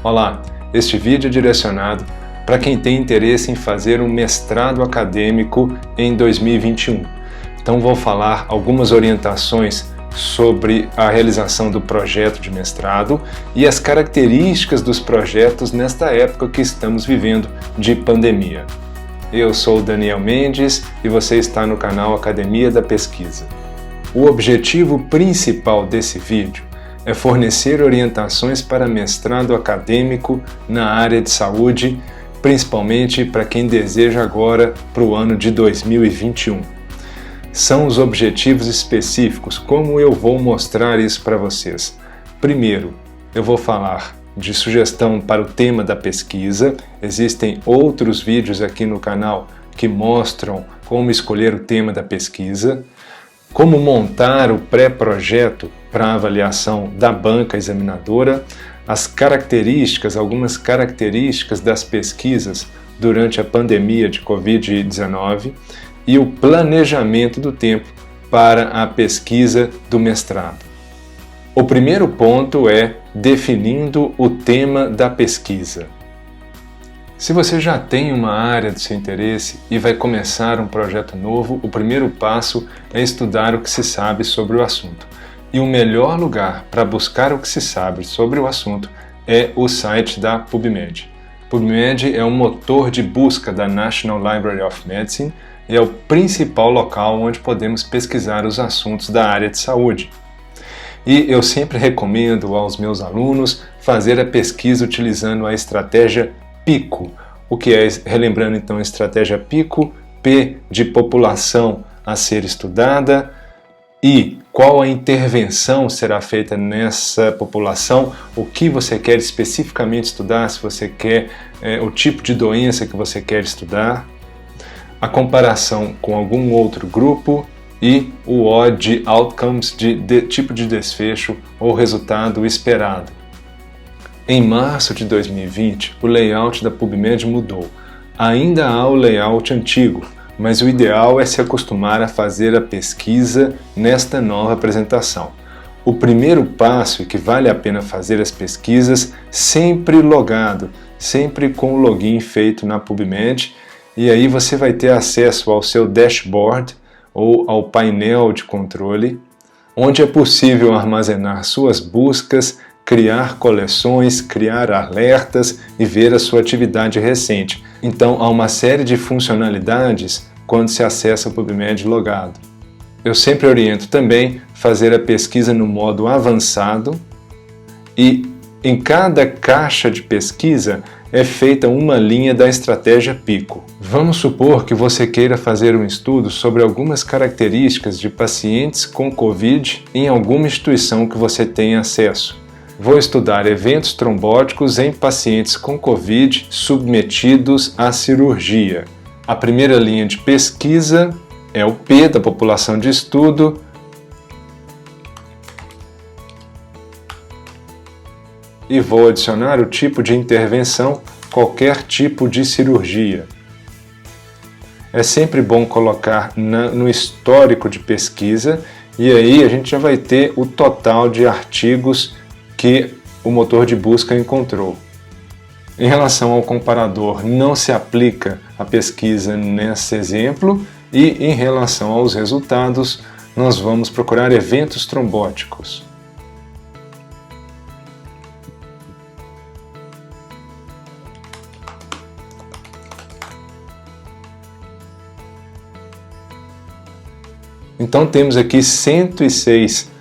Olá, este vídeo é direcionado para quem tem interesse em fazer um mestrado acadêmico em 2021. Então vou falar algumas orientações sobre a realização do projeto de mestrado e as características dos projetos nesta época que estamos vivendo de pandemia. Eu sou Daniel Mendes e você está no canal Academia da Pesquisa. O objetivo principal desse vídeo é fornecer orientações para mestrado acadêmico na área de saúde, principalmente para quem deseja agora para o ano de 2021. São os objetivos específicos, como eu vou mostrar isso para vocês. Primeiro, eu vou falar de sugestão para o tema da pesquisa. Existem outros vídeos aqui no canal que mostram como escolher o tema da pesquisa, como montar o pré-projeto para a avaliação da banca examinadora, as características, algumas características das pesquisas durante a pandemia de Covid-19 e o planejamento do tempo para a pesquisa do mestrado. O primeiro ponto é definindo o tema da pesquisa. Se você já tem uma área de seu interesse e vai começar um projeto novo, o primeiro passo é estudar o que se sabe sobre o assunto. E o melhor lugar para buscar o que se sabe sobre o assunto é o site da PubMed. PubMed é um motor de busca da National Library of Medicine e é o principal local onde podemos pesquisar os assuntos da área de saúde. E eu sempre recomendo aos meus alunos fazer a pesquisa utilizando a estratégia PICO. O que é, relembrando então a estratégia PICO, P de população a ser estudada, I, qual a intervenção será feita nessa população, o que você quer especificamente estudar, se você quer o tipo de doença que você quer estudar, a comparação com algum outro grupo e o O de outcomes, de tipo de desfecho ou resultado esperado. Em março de 2020, o layout da PubMed mudou. Ainda há o layout antigo, mas o ideal é se acostumar a fazer a pesquisa nesta nova apresentação. O primeiro passo é que vale a pena fazer as pesquisas sempre logado, sempre com o login feito na PubMed, e aí você vai ter acesso ao seu dashboard ou ao painel de controle, onde é possível armazenar suas buscas, criar coleções, criar alertas e ver a sua atividade recente. Então há uma série de funcionalidades quando se acessa o PubMed logado. Eu sempre oriento também fazer a pesquisa no modo avançado e em cada caixa de pesquisa é feita uma linha da estratégia PICO. Vamos supor que você queira fazer um estudo sobre algumas características de pacientes com Covid em alguma instituição que você tenha acesso. Vou estudar eventos trombóticos em pacientes com Covid submetidos à cirurgia. A primeira linha de pesquisa é o P da população de estudo. E vou adicionar o tipo de intervenção, qualquer tipo de cirurgia. É sempre bom colocar no histórico de pesquisa e aí a gente já vai ter o total de artigos que o motor de busca encontrou. Em relação ao comparador, não se aplica a pesquisa nesse exemplo e em relação aos resultados, nós vamos procurar eventos trombóticos. Então temos aqui 106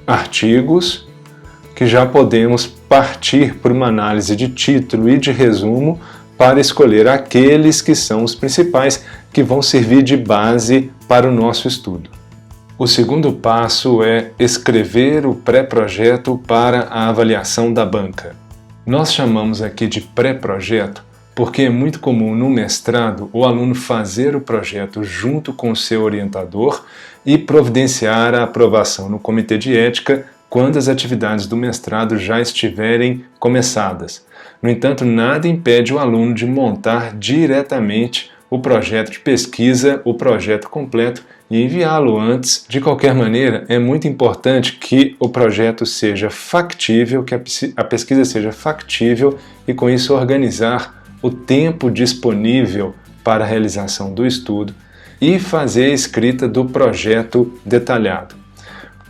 artigos que já podemos partir por uma análise de título e de resumo para escolher aqueles que são os principais que vão servir de base para o nosso estudo. O segundo passo é escrever o pré-projeto para a avaliação da banca. Nós chamamos aqui de pré-projeto porque é muito comum no mestrado o aluno fazer o projeto junto com o seu orientador e providenciar a aprovação no comitê de ética quando as atividades do mestrado já estiverem começadas. No entanto, nada impede o aluno de montar diretamente o projeto de pesquisa, o projeto completo, e enviá-lo antes. De qualquer maneira, é muito importante que o projeto seja factível, que a pesquisa seja factível e com isso organizar o tempo disponível para a realização do estudo e fazer a escrita do projeto detalhado.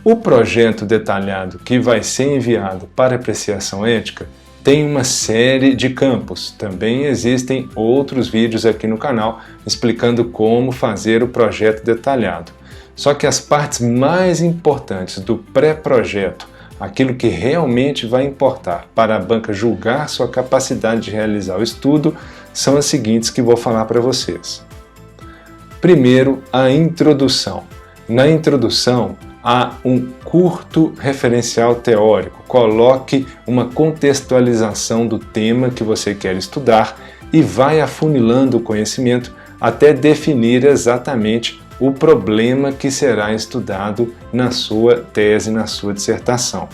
O projeto detalhado que vai ser enviado para apreciação ética tem uma série de campos. Também existem outros vídeos aqui no canal explicando como fazer o projeto detalhado. Só que as partes mais importantes do pré-projeto, aquilo que realmente vai importar para a banca julgar sua capacidade de realizar o estudo, são as seguintes que vou falar para vocês. Primeiro, a introdução. Na introdução, há um curto referencial teórico. Coloque uma contextualização do tema que você quer estudar e vai afunilando o conhecimento até definir exatamente o problema que será estudado na sua tese, na sua dissertação.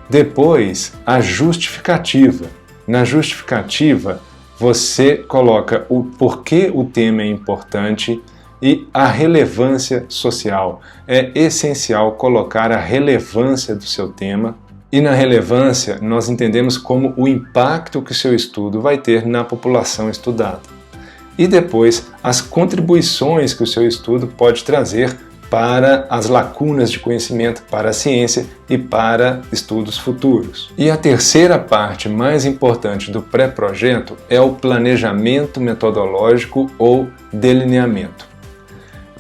Depois, a justificativa. Na justificativa, você coloca o porquê o tema é importante e a relevância social. É essencial colocar a relevância do seu tema, e na relevância nós entendemos como o impacto que o seu estudo vai ter na população estudada. E depois as contribuições que o seu estudo pode trazer para as lacunas de conhecimento, para a ciência e para estudos futuros. E a terceira parte mais importante do pré-projeto é o planejamento metodológico ou delineamento.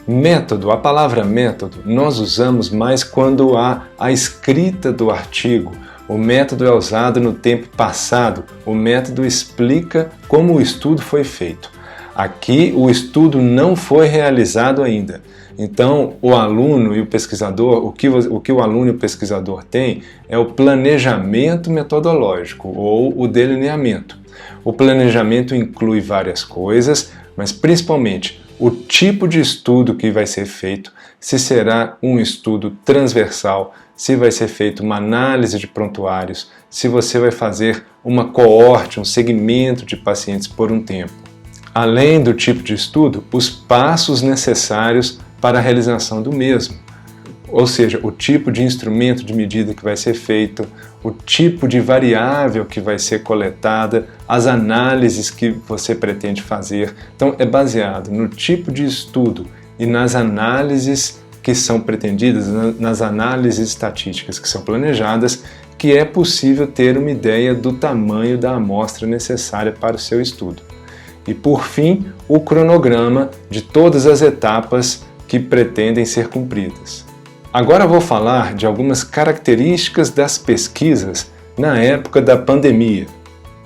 Método, a palavra método, nós usamos mais quando há a escrita do artigo. O método é usado no tempo passado. O método explica como o estudo foi feito. Aqui o estudo não foi realizado ainda. Então o aluno e o pesquisador, o que o aluno e o pesquisador têm é o planejamento metodológico ou o delineamento. O planejamento inclui várias coisas, mas principalmente o tipo de estudo que vai ser feito, se será um estudo transversal, se vai ser feita uma análise de prontuários, se você vai fazer uma coorte, um segmento de pacientes por um tempo. Além do tipo de estudo, os passos necessários para a realização do mesmo, ou seja, o tipo de instrumento de medida que vai ser feito, o tipo de variável que vai ser coletada, as análises que você pretende fazer. Então é baseado no tipo de estudo e nas análises que são pretendidas, nas análises estatísticas que são planejadas, que é possível ter uma ideia do tamanho da amostra necessária para o seu estudo. E por fim, o cronograma de todas as etapas que pretendem ser cumpridas. Agora vou falar de algumas características das pesquisas na época da pandemia.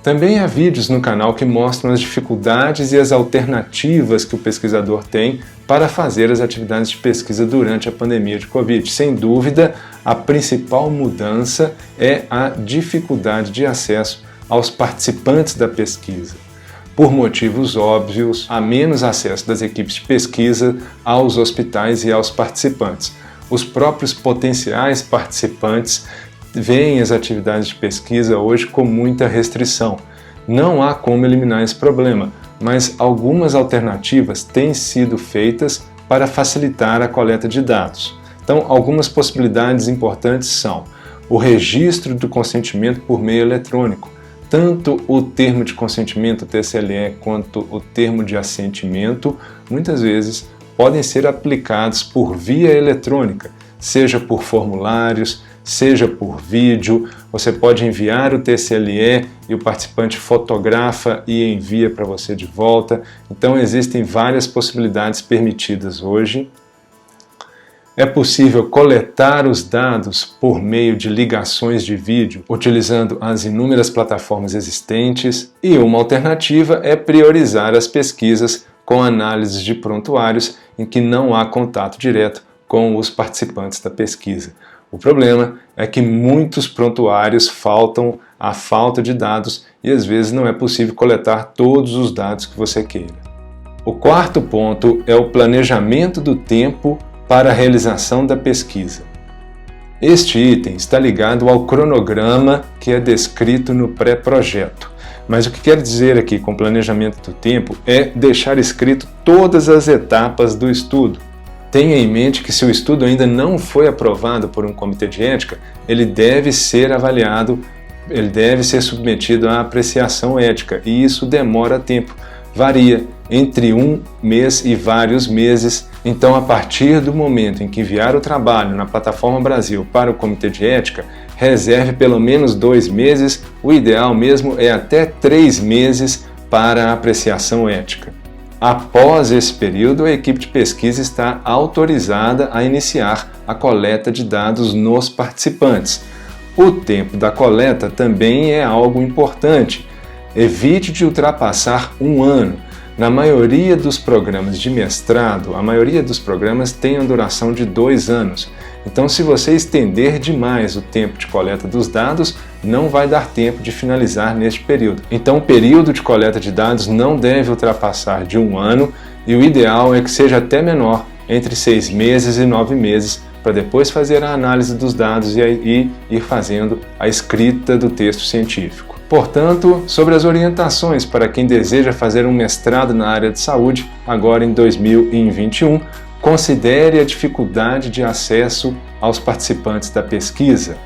Também há vídeos no canal que mostram as dificuldades e as alternativas que o pesquisador tem para fazer as atividades de pesquisa durante a pandemia de Covid. Sem dúvida, a principal mudança é a dificuldade de acesso aos participantes da pesquisa. Por motivos óbvios, há menos acesso das equipes de pesquisa aos hospitais e aos participantes. Os próprios potenciais participantes veem as atividades de pesquisa hoje com muita restrição. Não há como eliminar esse problema, mas algumas alternativas têm sido feitas para facilitar a coleta de dados. Então, algumas possibilidades importantes são o registro do consentimento por meio eletrônico. Tanto o termo de consentimento, TSLE, quanto o termo de assentimento, muitas vezes podem ser aplicados por via eletrônica, seja por formulários, seja por vídeo. Você pode enviar o TSLE e o participante fotografa e envia para você de volta. Então existem várias possibilidades permitidas hoje. É possível coletar os dados por meio de ligações de vídeo, utilizando as inúmeras plataformas existentes. E uma alternativa é priorizar as pesquisas com análises de prontuários em que não há contato direto com os participantes da pesquisa. O problema é que muitos prontuários faltam a falta de dados e às vezes não é possível coletar todos os dados que você queira. O quarto ponto é o planejamento do tempo para a realização da pesquisa. Este item está ligado ao cronograma que é descrito no pré-projeto. Mas o que quero dizer aqui com planejamento do tempo é deixar escrito todas as etapas do estudo. Tenha em mente que se o estudo ainda não foi aprovado por um comitê de ética, ele deve ser avaliado, ele deve ser submetido à apreciação ética, e isso demora tempo, varia entre um mês e vários meses. Então, a partir do momento em que enviar o trabalho na Plataforma Brasil para o comitê de ética, reserve pelo menos 2 meses, o ideal mesmo é até 3 meses para a apreciação ética. Após esse período, a equipe de pesquisa está autorizada a iniciar a coleta de dados nos participantes. O tempo da coleta também é algo importante. Evite de ultrapassar 1 ano. Na maioria dos programas de mestrado, a maioria dos programas tem a duração de 2 anos. Então, se você estender demais o tempo de coleta dos dados, não vai dar tempo de finalizar neste período. Então, o período de coleta de dados não deve ultrapassar de 1 ano e o ideal é que seja até menor, entre 6 meses e 9 meses, para depois fazer a análise dos dados e ir fazendo a escrita do texto científico. Portanto, sobre as orientações para quem deseja fazer um mestrado na área de saúde, agora em 2021, considere a dificuldade de acesso aos participantes da pesquisa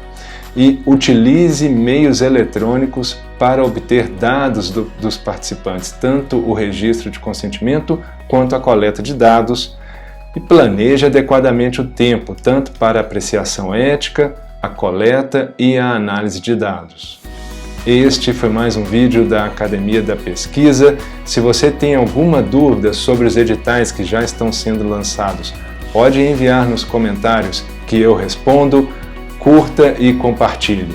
e utilize meios eletrônicos para obter dados dos participantes, tanto o registro de consentimento quanto a coleta de dados, e planeje adequadamente o tempo, tanto para a apreciação ética, a coleta e a análise de dados. Este foi mais um vídeo da Academia da Pesquisa. Se você tem alguma dúvida sobre os editais que já estão sendo lançados, pode enviar nos comentários que eu respondo. Curta e compartilhe.